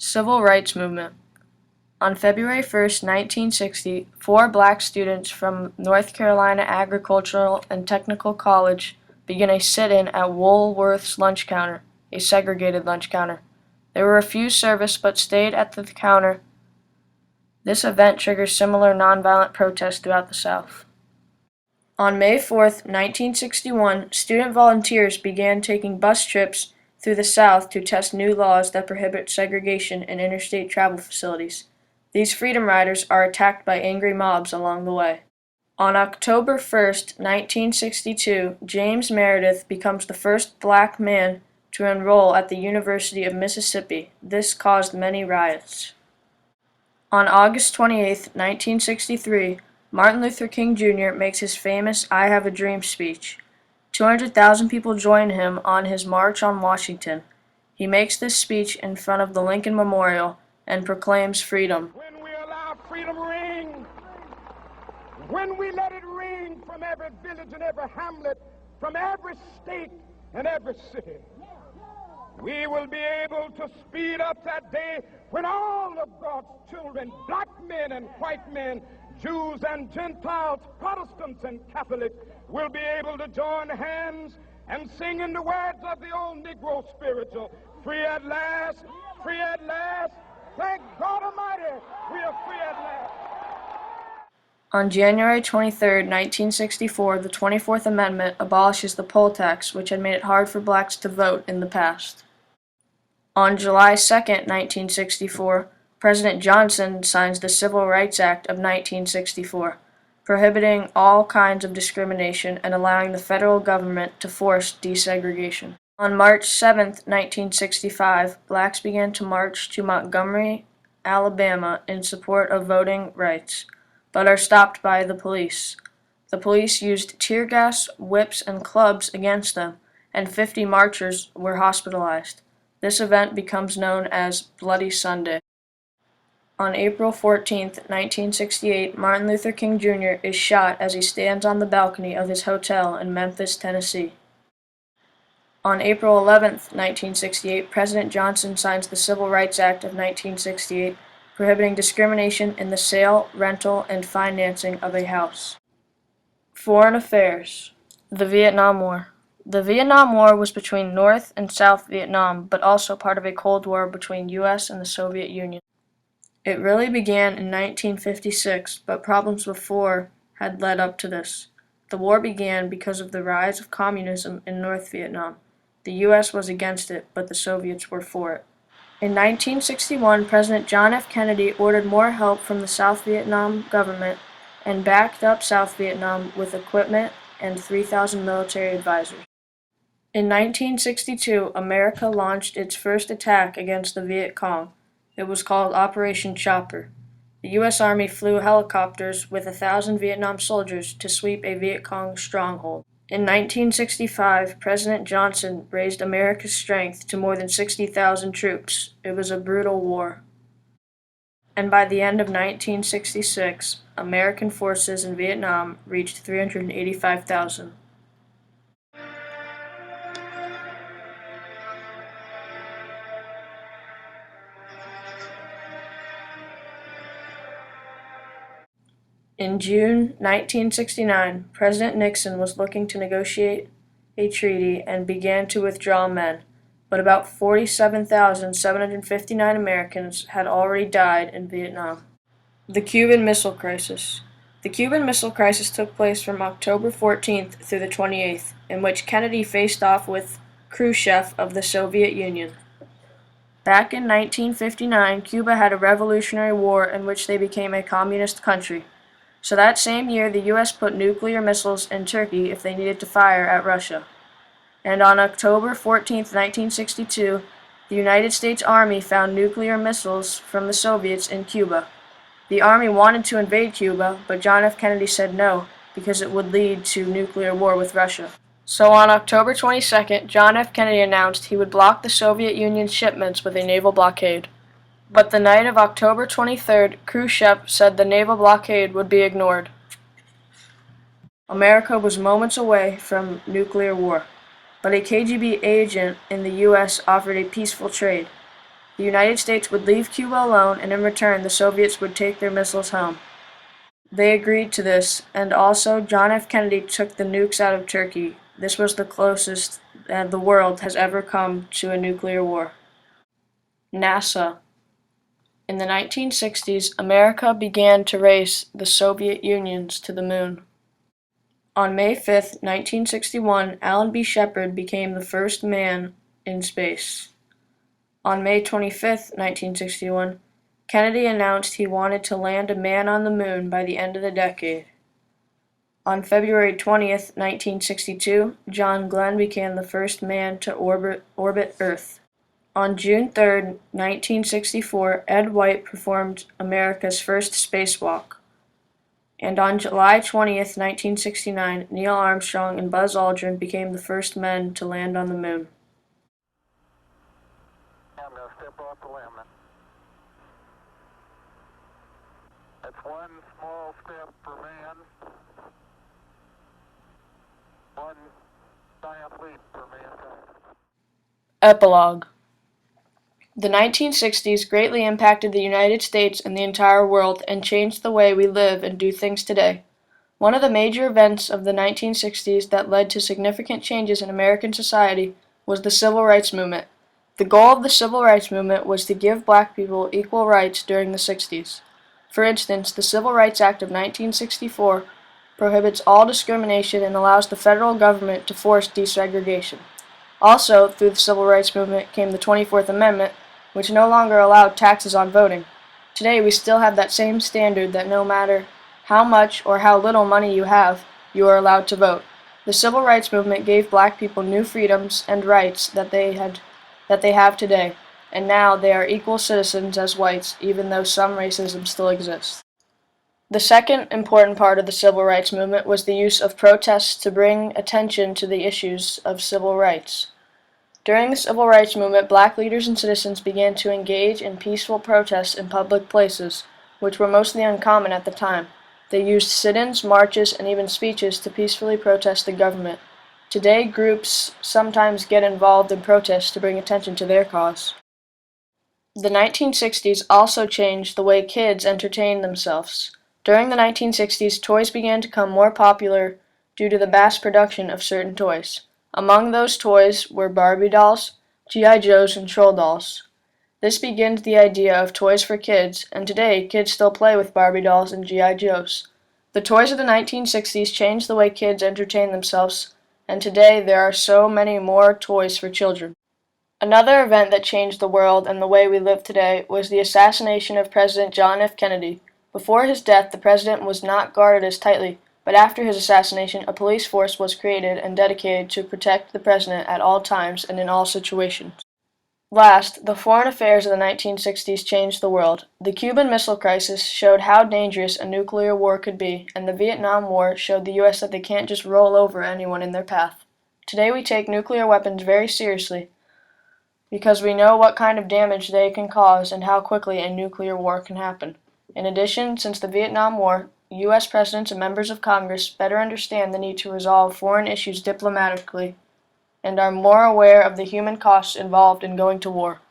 Civil Rights Movement. On February 1, 1960, four black students from North Carolina Agricultural and Technical College began a sit-in at Woolworth's lunch counter, a segregated lunch counter. They were refused service but stayed at the counter. This event triggers similar nonviolent protests throughout the South. On May 4, 1961, student volunteers began taking bus trips through the South to test new laws that prohibit segregation in interstate travel facilities. These freedom riders are attacked by angry mobs along the way. On October 1, 1962, James Meredith becomes the first black man to enroll at the University of Mississippi. This caused many riots. On August 28, 1963, Martin Luther King Jr. makes his famous I Have a Dream speech. 200,000 people join him on his March on Washington. He makes this speech in front of the Lincoln Memorial and proclaims freedom. When we allow freedom ring, when we let it ring from every village and every hamlet, from every state and every city, we will be able to speed up that day when all of God's children, black men and white men, Jews and Gentiles, Protestants and Catholics, will be able to join hands and sing in the words of the old Negro spiritual, free at last, free at last. Thank God Almighty, we are free at last. On January 23, 1964, the 24th Amendment abolishes the poll tax, which had made it hard for blacks to vote in the past. On July 2, 1964, President Johnson signs the Civil Rights Act of 1964, prohibiting all kinds of discrimination and allowing the federal government to force desegregation. On March 7, 1965, blacks began to march to Montgomery, Alabama in support of voting rights, but are stopped by the police. The police used tear gas, whips, and clubs against them, and 50 marchers were hospitalized. This event becomes known as Bloody Sunday. On April 14, 1968, Martin Luther King Jr. is shot as he stands on the balcony of his hotel in Memphis, Tennessee. On April 11, 1968, President Johnson signs the Civil Rights Act of 1968, prohibiting discrimination in the sale, rental, and financing of a house. Foreign Affairs. The Vietnam War. The Vietnam War was between North and South Vietnam, but also part of a Cold War between U.S. and the Soviet Union. It really began in 1956, but problems before had led up to this. The war began because of the rise of communism in North Vietnam. The U.S. was against it, but the Soviets were for it. In 1961, President John F. Kennedy ordered more help from the South Vietnam government and backed up South Vietnam with equipment and 3,000 military advisors. In 1962, America launched its first attack against the Viet Cong. It was called Operation Chopper. The U.S. Army flew helicopters with 1,000 Vietnam soldiers to sweep a Viet Cong stronghold. In 1965, President Johnson raised America's strength to more than 60,000 troops. It was a brutal war. And by the end of 1966, American forces in Vietnam reached 385,000. In June 1969, President Nixon was looking to negotiate a treaty and began to withdraw men, but about 47,759 Americans had already died in Vietnam. The Cuban Missile Crisis. The Cuban Missile Crisis took place from October 14th through the 28th, in which Kennedy faced off with Khrushchev of the Soviet Union. Back in 1959, Cuba had a revolutionary war in which they became a communist country. So that same year, the U.S. put nuclear missiles in Turkey if they needed to fire at Russia. And on October 14, 1962, the United States Army found nuclear missiles from the Soviets in Cuba. The Army wanted to invade Cuba, but John F. Kennedy said no, because it would lead to nuclear war with Russia. So on October 22nd, John F. Kennedy announced he would block the Soviet Union's shipments with a naval blockade. But the night of October 23rd, Khrushchev said the naval blockade would be ignored. America was moments away from nuclear war, but a KGB agent in the U.S. offered a peaceful trade. The United States would leave Cuba alone, and in return the Soviets would take their missiles home. They agreed to this, and also John F. Kennedy took the nukes out of Turkey. This was the closest that the world has ever come to a nuclear war. NASA. In the 1960s, America began to race the Soviet Unions to the moon. On May 5, 1961, Alan B. Shepard became the first man in space. On May 25, 1961, Kennedy announced he wanted to land a man on the moon by the end of the decade. On February 20, 1962, John Glenn became the first man to orbit Earth. On June 3, 1964, Ed White performed America's first spacewalk. And on July 20, 1969, Neil Armstrong and Buzz Aldrin became the first men to land on the moon. I'm going to step off the limb. That's one small step for man, one giant leap for mankind. Epilogue. The 1960s greatly impacted the United States and the entire world and changed the way we live and do things today. One of the major events of the 1960s that led to significant changes in American society was the Civil Rights Movement. The goal of the Civil Rights Movement was to give black people equal rights during the 60s. For instance, the Civil Rights Act of 1964 prohibits all discrimination and allows the federal government to force desegregation. Also, through the Civil Rights Movement came the 24th Amendment, which no longer allowed taxes on voting. Today, we still have that same standard that no matter how much or how little money you have, you are allowed to vote. The Civil Rights Movement gave black people new freedoms and rights that they have today, and now they are equal citizens as whites, even though some racism still exists. The second important part of the Civil Rights Movement was the use of protests to bring attention to the issues of civil rights. During the Civil Rights Movement, black leaders and citizens began to engage in peaceful protests in public places, which were mostly uncommon at the time. They used sit-ins, marches, and even speeches to peacefully protest the government. Today, groups sometimes get involved in protests to bring attention to their cause. The 1960s also changed the way kids entertained themselves. During the 1960s, toys began to become more popular due to the mass production of certain toys. Among those toys were Barbie dolls, G.I. Joes, and Troll dolls. This begins the idea of toys for kids, and today kids still play with Barbie dolls and G.I. Joes. The toys of the 1960s changed the way kids entertain themselves, and today there are so many more toys for children. Another event that changed the world and the way we live today was the assassination of President John F. Kennedy. Before his death, the president was not guarded as tightly, but after his assassination, a police force was created and dedicated to protect the president at all times and in all situations. Last, the foreign affairs of the 1960s changed the world. The Cuban Missile Crisis showed how dangerous a nuclear war could be, and the Vietnam War showed the U.S. that they can't just roll over anyone in their path. Today we take nuclear weapons very seriously because we know what kind of damage they can cause and how quickly a nuclear war can happen. In addition, since the Vietnam War, U.S. presidents and members of Congress better understand the need to resolve foreign issues diplomatically and are more aware of the human costs involved in going to war.